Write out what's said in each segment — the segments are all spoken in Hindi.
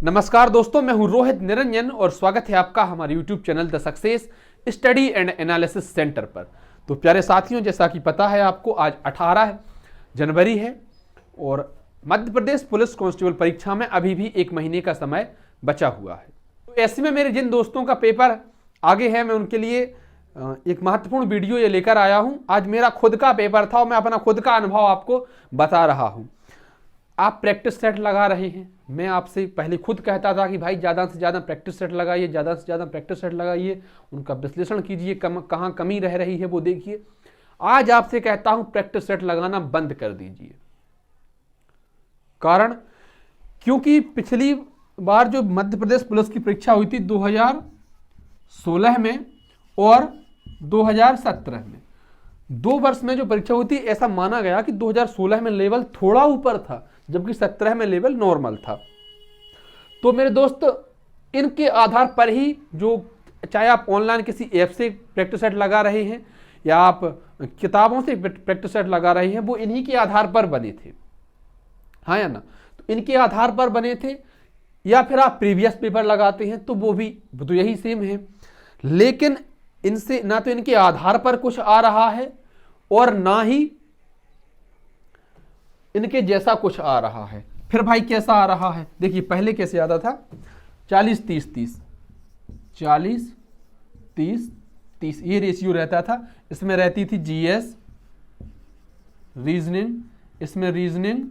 नमस्कार दोस्तों, मैं हूं रोहित निरंजन और स्वागत है आपका हमारे YouTube channel the success study and analysis centre पर। तो प्यारे साथियों, जैसा कि पता है आपको, आज 18 जनवरी है और मध्य प्रदेश पुलिस कांस्टेबल परीक्षा में अभी भी 1 महीने का समय बचा हुआ है। तो ऐसे में मेरे जिन दोस्तों का पेपर आगे है, मैं उनके लिए एक महत्वपूर्ण वीडियो ये लेकर आया हूं। आज मेरा खुद का पेपर था और मैं अपना खुद का अनुभव आपको बता रहा हूं। आप प्रैक्टिस सेट लगा रहे हैं, मैं आपसे पहले खुद कहता था कि भाई ज़्यादा से ज़्यादा प्रैक्टिस सेट लगाइए, ज़्यादा से ज़्यादा प्रैक्टिस सेट लगाइए, उनका विश्लेषण कीजिए, कहाँ कमी रह रही है वो देखिए। आज आपसे कहता हूं प्रैक्टिस सेट लगाना बंद कर दीजिए। कारण क्योंकि पिछली बार जो मध्य प्रदेश पुलिस की परीक्षा हुई थी 2016 में और 2017 में, 2 वर्ष में जो परीक्षा हुई थी, ऐसा माना गया कि 2016 में लेवल थोड़ा ऊपर था जबकि 17 में लेवल नॉर्मल था। तो मेरे दोस्त, इनके आधार पर ही, जो चाहे आप ऑनलाइन किसी ऐप से प्रैक्टिस सेट लगा रहे हैं या आप किताबों से प्रैक्टिस सेट लगा रहे हैं, वो इन्हीं के आधार पर बने थे, हाँ या ना। तो इनके आधार पर बने थे, या फिर आप प्रीवियस पेपर लगाते हैं तो वो भी तो यही सेम है। लेकिन इनसे ना तो इनके आधार पर कुछ आ रहा है और ना ही इनके जैसा कुछ आ रहा है। फिर भाई कैसा आ रहा है देखिए, पहले कैसे आता था 40-30-30, 40-30-30 ये रेशियो रहता था। इसमें रहती थी जीएस, रीजनिंग, इसमें रीजनिंग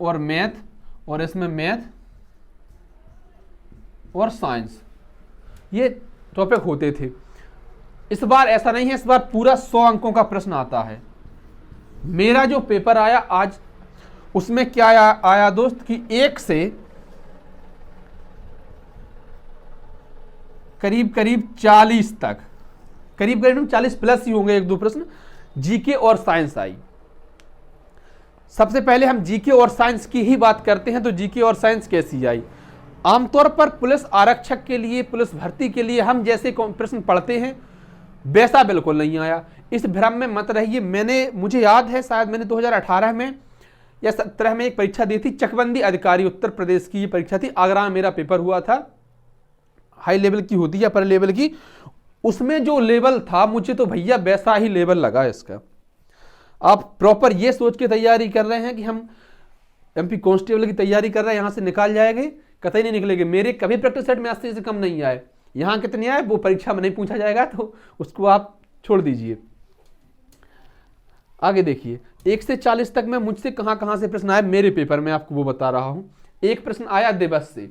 और मैथ, और इसमें मैथ और साइंस, ये टॉपिक होते थे। इस बार ऐसा नहीं है, इस बार पूरा 100 अंकों का प्रश्न आता है। मेरा जो पेपर आया आज, उसमें क्या आया दोस्त कि 1 से करीब करीब 40 तक, करीब करीब 40 प्लस ही होंगे, 1-2 प्रश्न जीके और साइंस आई। सबसे पहले हम जीके और साइंस की ही बात करते हैं। तो जीके और साइंस कैसी आई? आमतौर पर पुलिस आरक्षक के लिए, पुलिस भर्ती के लिए हम जैसे प्रश्न पढ़ते हैं वैसा बिल्कुल नहीं आया। इस भ्रम में मत रहिए। मुझे याद है, शायद मैंने 2018 में या 17 में एक परीक्षा दी थी, चकबंदी अधिकारी उत्तर प्रदेश की ये परीक्षा थी। आगरा में मेरा पेपर हुआ था, हाई लेवल की होती है, अपर लेवल की। उसमें जो लेवल था, मुझे तो भैया वैसा ही लेवल लगा इसका। आप प्रॉपर ये सोच के तैयारी कर रहे हैं कि हम एमपी कांस्टेबल की तैयारी कर रहे हैं, यहां से निकाल जाएंगे, कतई नहीं निकलेंगे। मेरे कभी प्रैक्टिस सेट में 80 से कम नहीं आए। यहां कितने आए वो परीक्षा में नहीं पूछा जाएगा, तो उसको आप छोड़ दीजिए। आगे देखिए, 1 से 40 तक में मुझसे कहां कहां से प्रश्न आए मेरे पेपर में, आपको वो बता रहा हूं। एक प्रश्न आया दिवस से।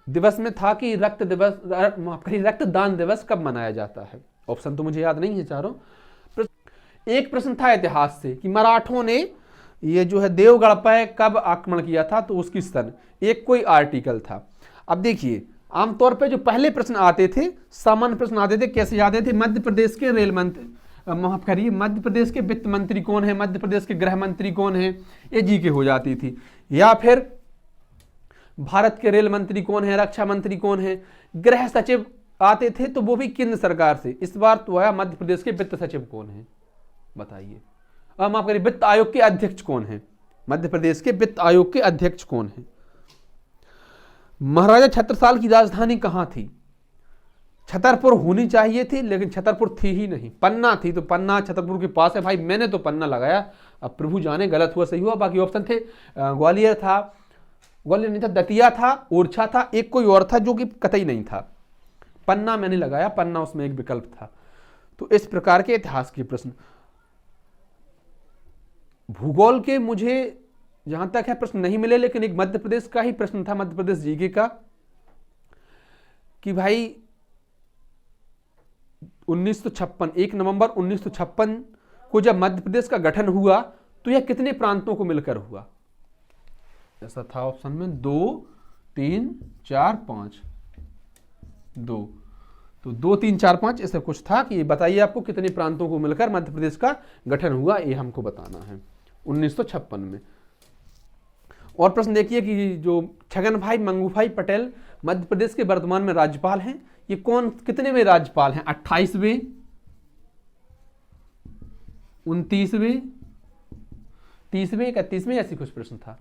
दिवस में था कि रक्तदान दिवस कब मनाया जाता है। ऑप्शन तो मुझे याद नहीं है चारों। एक प्रश्न था इतिहास से कि मराठों ने ये जो है देवगढ़ पर कब आक्रमण किया था, तो उसकी सन। एक कोई आर्टिकल था। अब देखिए, आमतौर पे जो पहले प्रश्न आते थे, सामान्य प्रश्न आते थे, कैसे आते थे? मध्य प्रदेश के रेल मंत्री, माफ करिए, मध्य प्रदेश के वित्त मंत्री कौन है, मध्य प्रदेश के गृह मंत्री कौन है, ये जीके हो जाती थी। या फिर भारत के रेल मंत्री कौन है, रक्षा मंत्री कौन है, गृह सचिव आते थे, तो वो भी केंद्र सरकार से। इस बार तो आया मध्य प्रदेश के वित्त सचिव कौन है, बताइए। अब माफ करिए, वित्त आयोग के अध्यक्ष कौन है, मध्य प्रदेश के वित्त आयोग के अध्यक्ष कौन है। महाराजा छत्रसाल की राजधानी कहां थी? छतरपुर होनी चाहिए थी, लेकिन छतरपुर थी ही नहीं, पन्ना थी। तो पन्ना छतरपुर के पास है भाई, मैंने तो पन्ना लगाया। अब प्रभु जाने गलत हुआ सही हुआ। बाकी ऑप्शन थे, ग्वालियर था, ग्वालियर नहीं था, दतिया था, ओरछा था, एक कोई और था जो कि कतई नहीं था। पन्ना मैंने लगाया, पन्ना उसमें एक विकल्प था। तो इस प्रकार के इतिहास के प्रश्न। भूगोल के मुझे जहां तक है प्रश्न नहीं मिले, लेकिन एक मध्य प्रदेश का ही प्रश्न था, मध्य प्रदेश जीके का, कि भाई 1956, 1 नवंबर 1956 को जब मध्य प्रदेश का गठन हुआ तो यह कितने प्रांतों को मिलकर हुआ? ऐसा था ऑप्शन में 2, 3, 4, 5, 2। तो 2, 3, 4, 5 ऐसा कुछ था कि बताइए आपको कितने प्रांतों को मिलकर मध्य प्रदेश का गठन हुआ, ये हमको बताना है 1956 में। और प्रश्न देखिए कि जो छगन भाई मंगूभाई पटेल मध्य प्रदेश के वर्तमान में राज्यपाल हैं, ये कौन, कितने में राज्यपाल हैं? 28वें, 29वें, 30वें, 31वें, ऐसी कुछ प्रश्न था।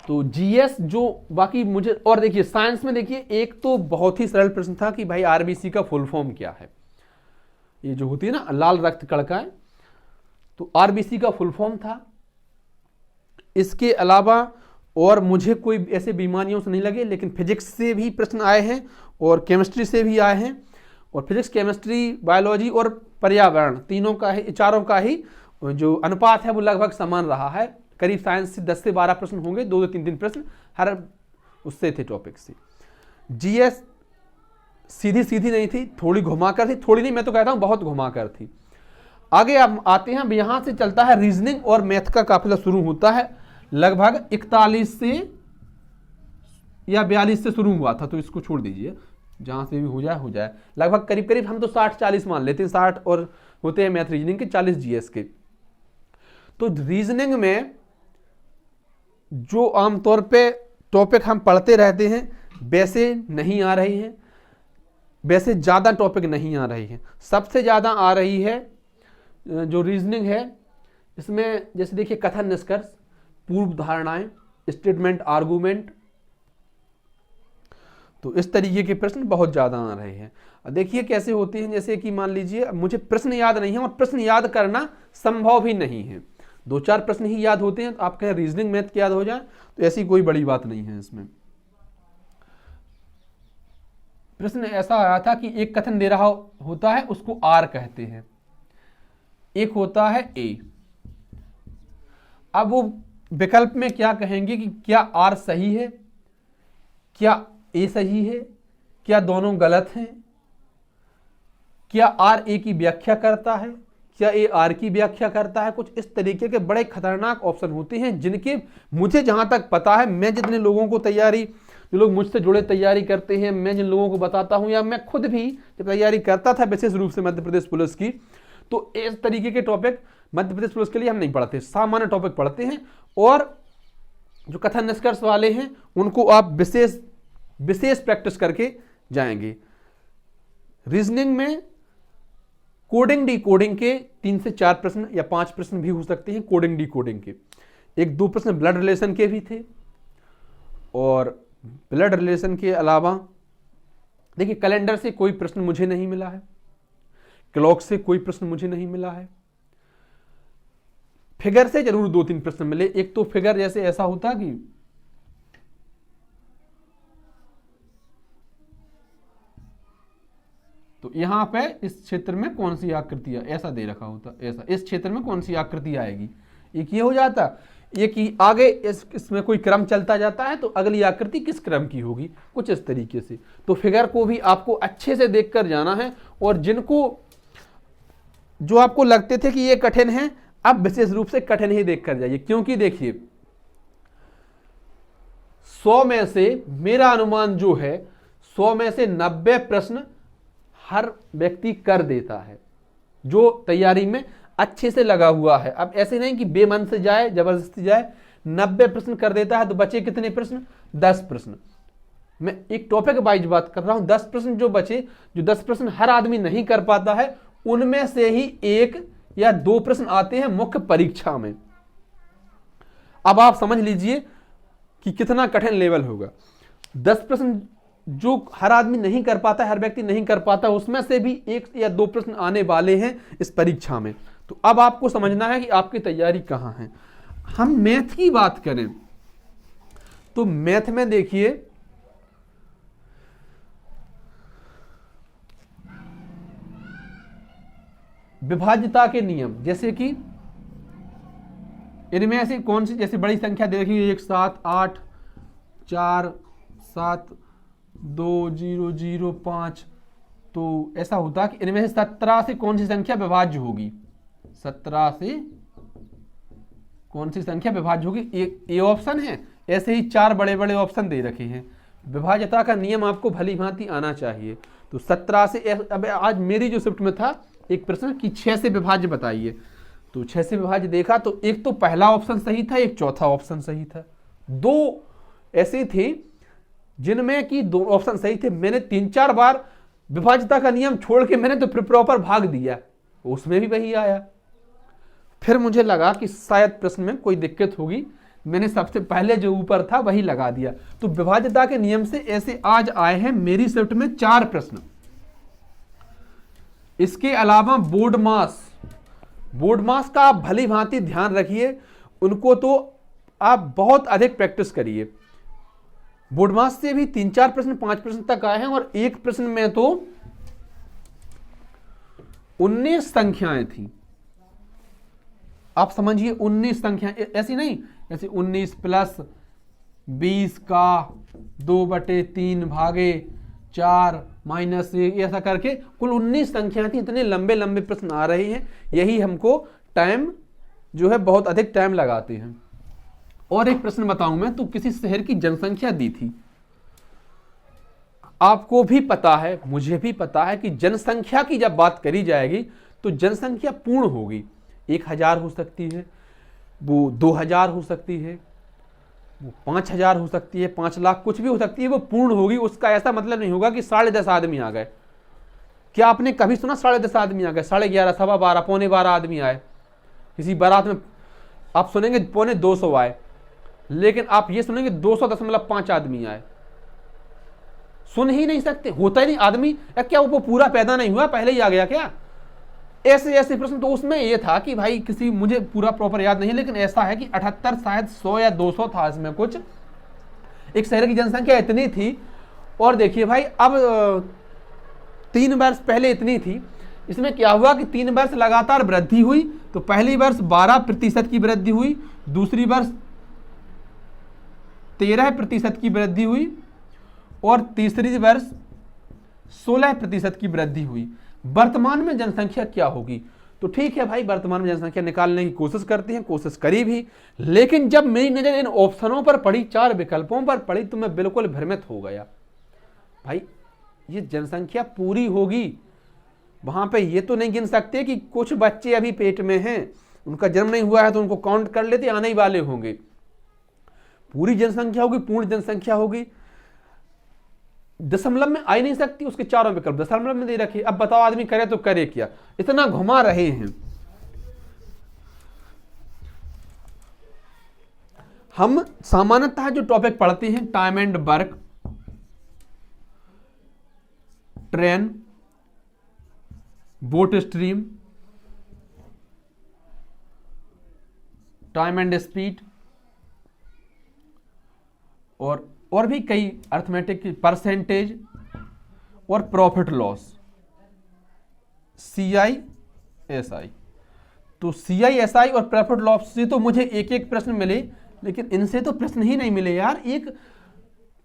तो जीएस जो बाकी मुझे, और देखिए साइंस में देखिए एक तो बहुत ही सरल प्रश्न था कि भाई आरबीसी का फुल फॉर्म क्या है, ये जो होती है ना लाल रक्त कणिकाएं, तो आरबीसी का फुल फॉर्म था। इसके अलावा और मुझे कोई ऐसे बीमारियों से नहीं लगे, लेकिन फिजिक्स से भी प्रश्न आए हैं और केमिस्ट्री से भी आए हैं, और फिजिक्स, केमिस्ट्री, बायोलॉजी और पर्यावरण तीनों का ही, चारों का ही जो अनुपात है वो लगभग समान रहा है। करीब साइंस से 10 से 12 प्रश्न होंगे, 2 से 3 प्रश्न हर उससे थे, टॉपिक से। जीएस सीधी सीधी नहीं थी, थोड़ी घुमाकर थी, थोड़ी नहीं मैं तो कहता हूं बहुत घुमाकर थी। आगे अब आते हैं, अब यहां से चलता है रीजनिंग और मैथ का काफिला शुरू होता है। लगभग 41 से या 42 से शुरू हुआ था, तो इसको छोड़ दीजिए, जहां से भी हो जाए। लगभग करीब करीब हम तो 60-40 मान लेते हैं, 60 और होते हैं मैथ रीजनिंग के, 40 जीएस के। तो रीजनिंग में जो आमतौर पे टॉपिक हम पढ़ते रहते हैं वैसे नहीं आ रही हैं, वैसे ज़्यादा टॉपिक नहीं आ रही हैं। सबसे ज़्यादा आ रही है जो रीजनिंग है, इसमें जैसे देखिए कथन निष्कर्ष, पूर्व धारणाएं, स्टेटमेंट, आर्गूमेंट, तो इस तरीके के प्रश्न बहुत ज़्यादा आ रहे हैं। देखिए कैसे होते हैं, जैसे कि मान लीजिए मुझे प्रश्न याद नहीं है और प्रश्न याद करना संभव भी नहीं है, 2-4 प्रश्न ही याद होते हैं, तो आप कहें रीजनिंग मैथ के याद हो जाए तो ऐसी कोई बड़ी बात नहीं है इसमें। प्रश्न ऐसा आया था कि एक कथन दे रहा होता है, उसको आर कहते हैं, एक होता है ए। अब वो विकल्प में क्या कहेंगे कि क्या आर सही है, क्या ए सही है, क्या दोनों गलत हैं, क्या आर ए की व्याख्या करता है, क्या ए आर की व्याख्या करता है। कुछ इस तरीके के बड़े खतरनाक ऑप्शन होते हैं, जिनके मुझे जहां तक पता है, मैं जितने लोगों को तैयारी, जो लोग मुझसे जुड़े तैयारी करते हैं, मैं जिन लोगों को बताता हूं, या मैं खुद भी जब तैयारी करता था विशेष रूप से मध्य प्रदेश पुलिस की, तो इस तरीके के टॉपिक मध्य प्रदेश पुलिस के लिए हम नहीं पढ़ते, सामान्य टॉपिक पढ़ते हैं। और जो कथन निष्कर्ष वाले हैं उनको आप विशेष प्रैक्टिस करके जाएंगे। रीजनिंग में कोडिंग डिकोडिंग के 3 से 4 प्रश्न या 5 प्रश्न भी हो सकते हैं, कोडिंग डिकोडिंग के। 1-2 प्रश्न ब्लड रिलेशन के भी थे, और ब्लड रिलेशन के अलावा देखिए कैलेंडर से कोई प्रश्न मुझे नहीं मिला है, क्लॉक से कोई प्रश्न मुझे नहीं मिला है। फिगर से जरूर 2-3 प्रश्न मिले। एक तो फिगर जैसे ऐसा होता कि तो यहां पे इस क्षेत्र में कौन सी आकृति है, ऐसा दे रखा होता, ऐसा इस क्षेत्र में कौन सी आकृति आएगी, एक ये हो जाता, एक ही आगे इसमें कोई क्रम चलता जाता है, तो अगली आकृति किस क्रम की होगी, कुछ इस तरीके से। तो फिगर को भी आपको अच्छे से देखकर जाना है, और जिनको जो आपको लगते थे कि ये कठिन है, अब विशेष रूप से कठिन ही देखकर जाइए, क्योंकि देखिए 100 में से मेरा अनुमान जो है 100 में से 90 प्रश्न हर व्यक्ति कर देता है जो तैयारी में अच्छे से लगा हुआ है। अब ऐसे नहीं कि बेमन से जाए, जबरदस्ती जाए, 90 प्रश्न कर देता है तो बचे कितने प्रश्न, 10 प्रश्न। मैं एक टॉपिक वाइज बात कर रहा हूं, 10 प्रश्न जो बचे, जो 10 प्रश्न हर आदमी नहीं कर पाता है, उनमें से ही 1 या 2 प्रश्न आते हैं मुख्य परीक्षा में। अब आप समझ लीजिए कि कितना कठिन लेवल होगा। 10 प्रश्न जो हर आदमी नहीं कर पाता, हर व्यक्ति नहीं कर पाता, उसमें से भी 1 या 2 प्रश्न आने वाले हैं इस परीक्षा में। तो अब आपको समझना है कि आपकी तैयारी कहां है। हम मैथ की बात करें तो मैथ में देखिए विभाज्यता के नियम, जैसे कि इनमें ऐसी कौन सी, जैसे बड़ी संख्या दे रखी है 1 7 8 4 7 2 0 0 5, तो ऐसा होता कि इनमें से 17 से कौन सी संख्या विभाज्य होगी, 17 से कौन सी संख्या विभाज्य होगी, ये ऑप्शन है। ऐसे ही 4 बड़े बड़े ऑप्शन दे रखे हैं। विभाज्यता का नियम आपको भली भांति आना चाहिए। तो 17 से, अब आज मेरी जो शिफ्ट में था एक प्रश्न कि 6 से विभाज्य बताइए, तो 6 से विभाज्य देखा तो एक तो पहला ऑप्शन सही था, एक चौथा ऑप्शन सही था। 2 ऐसे थे जिनमें कि 2 ऑप्शन सही थे। मैंने 3-4 बार विभाज्यता का नियम छोड़ के मैंने तो प्रॉपर भाग दिया, उसमें भी वही आया। फिर मुझे लगा कि शायद प्रश्न में कोई दिक्कत होगी, मैंने सबसे पहले जो ऊपर था वही लगा दिया। तो विभाज्यता के नियम से ऐसे आज आए हैं मेरी शिफ्ट में 4 प्रश्न। इसके अलावा बोर्ड मास का आप भली भांति ध्यान रखिए, उनको तो आप बहुत अधिक प्रैक्टिस करिए। बोर्ड मास से भी 3-4 प्रश्न 5 प्रश्न तक आए हैं, और एक प्रश्न में तो 19 संख्याएं थी। आप समझिए 19 संख्याएं, ऐसी नहीं ऐसे 19 प्लस 20 का 2/3 भागे 4 माइनस 1, ऐसा करके कुल 19 संख्याएं थी। इतने लंबे लंबे प्रश्न आ रहे हैं, यही हमको टाइम जो है बहुत अधिक टाइम लगाते हैं। और एक प्रश्न बताऊं मैं, तो किसी शहर की जनसंख्या दी थी। आपको भी पता है, मुझे भी पता है कि जनसंख्या की जब बात करी जाएगी तो जनसंख्या पूर्ण होगी। 1000 हो सकती है, वो 2000 हो सकती है, वो 5000 हो सकती है, 5 लाख, कुछ भी हो सकती है, वो पूर्ण होगी। उसका ऐसा मतलब नहीं होगा कि 10.5 आदमी आ गए। क्या आपने कभी सुना 10.5 आदमी आ गए? 11:30, 12:15, 12:45 आदमी आए। किसी बारात में आप सुनेंगे 250 आए, लेकिन आप ये सुनेंगे 200.5 आदमी आए। सुन ही नहीं सकते, होता ही नहीं आदमी। क्या वो पूरा पैदा नहीं हुआ, पहले ही आ गया क्या? ऐसे ऐसे प्रश्न। तो उसमें यह था कि भाई किसी, मुझे पूरा प्रॉपर याद नहीं है, लेकिन ऐसा है कि 78 शायद 100 या 200 था इसमें कुछ। एक शहर की जनसंख्या इतनी थी, और देखिए भाई अब 3 वर्ष पहले इतनी थी। इसमें क्या हुआ कि 3 वर्ष लगातार वृद्धि हुई। तो पहली वर्ष 12% की वृद्धि हुई, दूसरी वर्ष 13% की वृद्धि हुई, और तीसरी वर्ष 16% की वृद्धि हुई। वर्तमान में जनसंख्या क्या होगी? तो ठीक है भाई, वर्तमान में जनसंख्या निकालने की कोशिश करते हैं, कोशिश करी भी, लेकिन जब मेरी नजर इन ऑप्शनों पर पड़ी, 4 विकल्पों पर पड़ी, तो मैं बिल्कुल भ्रमित हो गया। भाई ये जनसंख्या पूरी होगी, वहां पे ये तो नहीं गिन सकते कि कुछ बच्चे अभी पेट में हैं, उनका जन्म नहीं हुआ है तो उनको काउंट कर लेते, आने ही वाले होंगे। पूरी जनसंख्या होगी, पूर्ण जनसंख्या होगी, दशमलव में आ ही नहीं सकती। उसके चारों विकल्प दशमलव में दे रखे। अब बताओ आदमी करे तो करे क्या? इतना घुमा रहे हैं। हम सामान्यतः जो टॉपिक पढ़ते हैं, time and work, train, boat stream, time and speed, और भी कई अर्थमेटिक की परसेंटेज और प्रॉफिट लॉस, CISI। तो CISI और प्रॉफिट लॉस से तो मुझे एक एक प्रश्न मिले, लेकिन इनसे तो प्रश्न ही नहीं मिले यार।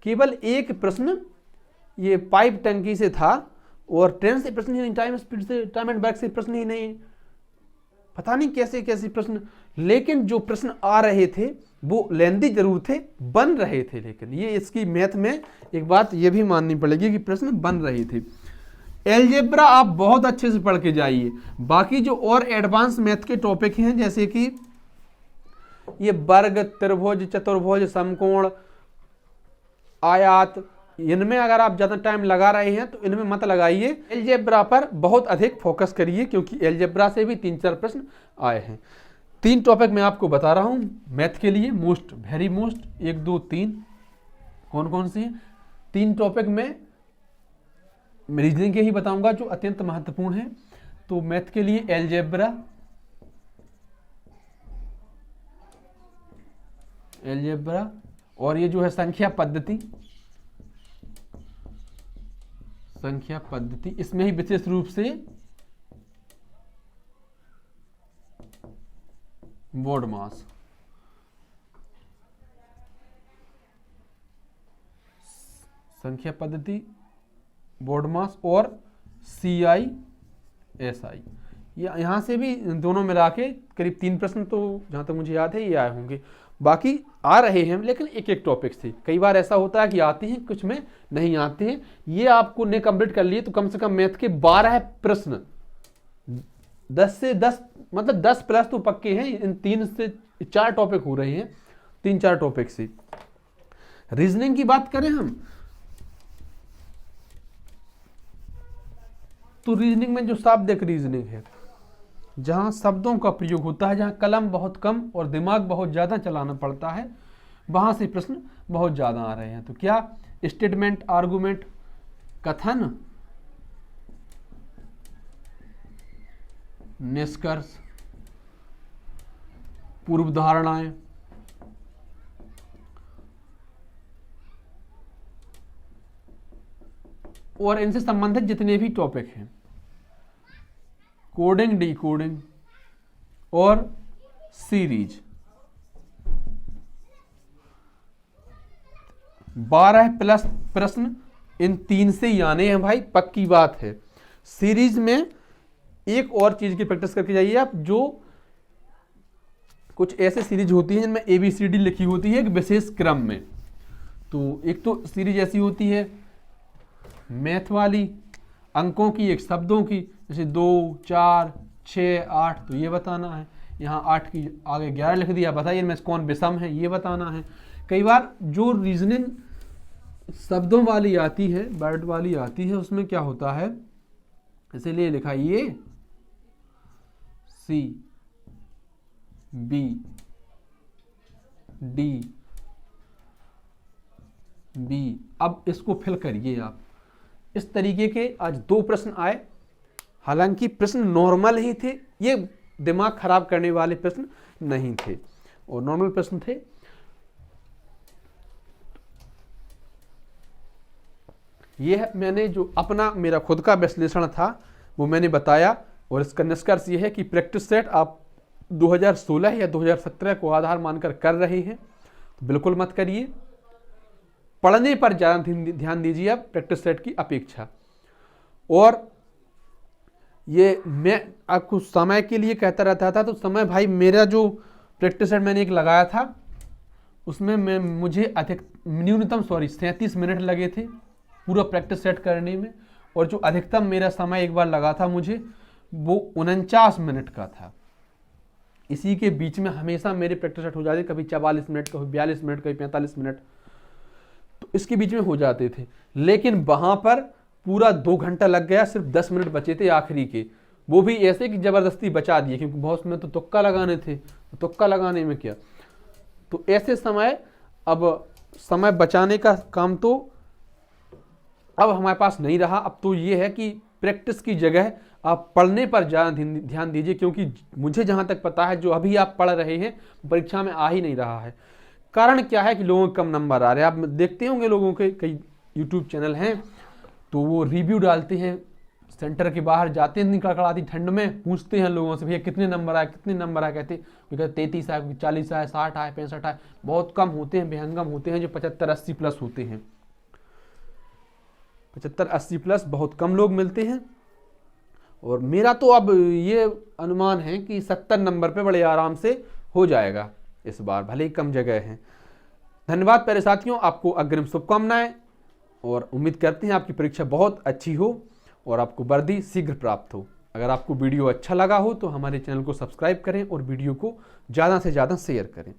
केवल एक प्रश्न ये पाइप टंकी से था, और ट्रेन से प्रश्न ही नहीं, टाइम स्पीड से, टाइम एंड बैक से प्रश्न ही नहीं। पता नहीं कैसे कैसे प्रश्न, लेकिन जो प्रश्न आ रहे थे वो लेंदी जरूर थे, बन रहे थे। लेकिन ये इसकी मैथ में एक बात ये भी माननी पड़ेगी कि प्रश्न बन रहे थे। एलजेब्रा आप बहुत अच्छे से पढ़ के जाइए। बाकी जो और एडवांस मैथ के टॉपिक हैं, जैसे कि ये वर्ग, त्रिभुज, चतुर्भुज, समकोण, आयात, इनमें अगर आप ज्यादा टाइम लगा रहे हैं तो इनमें मत लगाइए। एलजेब्रा पर बहुत अधिक फोकस करिए, क्योंकि एलजेब्रा से भी 3-4 प्रश्न आए हैं। 3 टॉपिक मैं आपको बता रहा हूं मैथ के लिए, मोस्ट वेरी मोस्ट, 1 2 3। कौन कौन से हैं? 3 टॉपिक में रीजनिंग के ही बताऊंगा जो अत्यंत महत्वपूर्ण है। तो मैथ के लिए एलजेब्रा, और ये जो है संख्या पद्धति, इसमें ही विशेष रूप से बोर्ड मास, संख्या पद्धति, बोर्ड मास और CISI। यहां से भी दोनों मिला के करीब 3 प्रश्न तो जहां तक मुझे याद है ये आए होंगे। बाकी आ रहे हैं, लेकिन एक एक टॉपिक से। कई बार ऐसा होता है कि आते हैं, कुछ में नहीं आते हैं। ये आपको ने कंप्लीट कर लिए तो कम से कम मैथ के 12 प्रश्न, 10 से 10, मतलब 10 प्लस तो पक्के हैं। इन 3 से 4 टॉपिक हो रहे हैं, 3-4 टॉपिक से। रीजनिंग की बात करें हम, तो रीजनिंग में जो शाब्दिक रीजनिंग है, जहाँ शब्दों का प्रयोग होता है, जहाँ कलम बहुत कम और दिमाग बहुत ज़्यादा चलाना पड़ता है, वहाँ से प्रश्न बहुत ज़्यादा आ रहे हैं। तो क्या स्टेटमेंट, आर्गुमेंट, कथन, निष्कर्ष, पूर्व धारणाएं, और इनसे संबंधित जितने भी टॉपिक हैं, कोडिंग, डिकोडिंग और सीरीज, 12 प्लस प्रश्न इन 3 से ही आने हैं भाई, पक्की बात है। सीरीज में एक और चीज की प्रैक्टिस करके जाइए आप, जो कुछ ऐसे सीरीज होती है जिनमें ABCD लिखी होती है एक विशेष क्रम में। तो एक तो सीरीज ऐसी होती है मैथ वाली, अंकों की, एक शब्दों की, जैसे 2, 4, 6, 8, तो ये बताना है। यहाँ 8 की आगे 11 लिख दिया, बताइए इनमें से कौन विषम है, ये बताना है। कई बार जो रीजनिंग शब्दों वाली आती है, वर्ड वाली आती है, उसमें क्या होता है, इसीलिए लिखा ये C, B, D, B। अब इसको फिल करिए आप। इस तरीके के आज 2 प्रश्न आए, हालांकि प्रश्न नॉर्मल ही थे, ये दिमाग खराब करने वाले प्रश्न नहीं थे और नॉर्मल प्रश्न थे। यह मैंने जो अपना मेरा खुद का विश्लेषण था वो मैंने बताया, और इसका निष्कर्ष ये है कि प्रैक्टिस सेट आप 2016 या 2017 को आधार मानकर कर रहे हैं तो बिल्कुल मत करिए, पढ़ने पर ज़्यादा ध्यान दीजिए आप प्रैक्टिस सेट की अपेक्षा। और ये मैं आपको समय के लिए कहता रहता था, तो समय भाई मेरा जो प्रैक्टिस सेट मैंने एक लगाया था उसमें मुझे न्यूनतम 37 मिनट लगे थे पूरा प्रैक्टिस सेट करने में, और जो अधिकतम मेरा समय एक बार लगा था मुझे वो 49 मिनट का था। इसी के बीच में हमेशा मेरे प्रैक्टिस सेट हो जाते, कभी 44 मिनट, कभी 42 मिनट, कभी 45 मिनट, तो इसके बीच में हो जाते थे। लेकिन वहां पर पूरा 2 घंटा लग गया, सिर्फ 10 मिनट बचे थे आखिरी के, वो भी ऐसे कि जबरदस्ती बचा दिए, क्योंकि बहुत में तो तुक्का लगाने थे, तो तुक्का लगाने में क्या, तो ऐसे समय, अब समय बचाने का काम तो अब हमारे पास नहीं रहा। अब तो ये है कि प्रैक्टिस की जगह आप पढ़ने पर ज़्यादा ध्यान दीजिए, क्योंकि मुझे जहाँ तक पता है जो अभी आप पढ़ रहे हैं परीक्षा में आ ही नहीं रहा है। कारण क्या है कि लोगों के कम नंबर आ रहे हैं। आप देखते होंगे लोगों के कई यूट्यूब चैनल हैं तो वो रिव्यू डालते हैं, सेंटर के बाहर जाते हैं कड़कड़ाती ठंड में, पूछते हैं लोगों से भैया कितने नंबर आए, कितने नंबर आए, कहते 33 आए, 40 आए, 60 आए, 65 आए। बहुत कम होते हैं, बेहंगम होते हैं जो 75-80 प्लस होते हैं। 75-80 प्लस बहुत कम लोग मिलते हैं। और मेरा तो अब ये अनुमान है कि 70 नंबर पे बड़े आराम से हो जाएगा इस बार, भले ही कम जगह है। धन्यवाद प्यारे साथियों, आपको अग्रिम शुभकामनाएं, और उम्मीद करते हैं आपकी परीक्षा बहुत अच्छी हो और आपको वर्दी शीघ्र प्राप्त हो। अगर आपको वीडियो अच्छा लगा हो तो हमारे चैनल को सब्सक्राइब करें और वीडियो को ज़्यादा से ज़्यादा शेयर करें।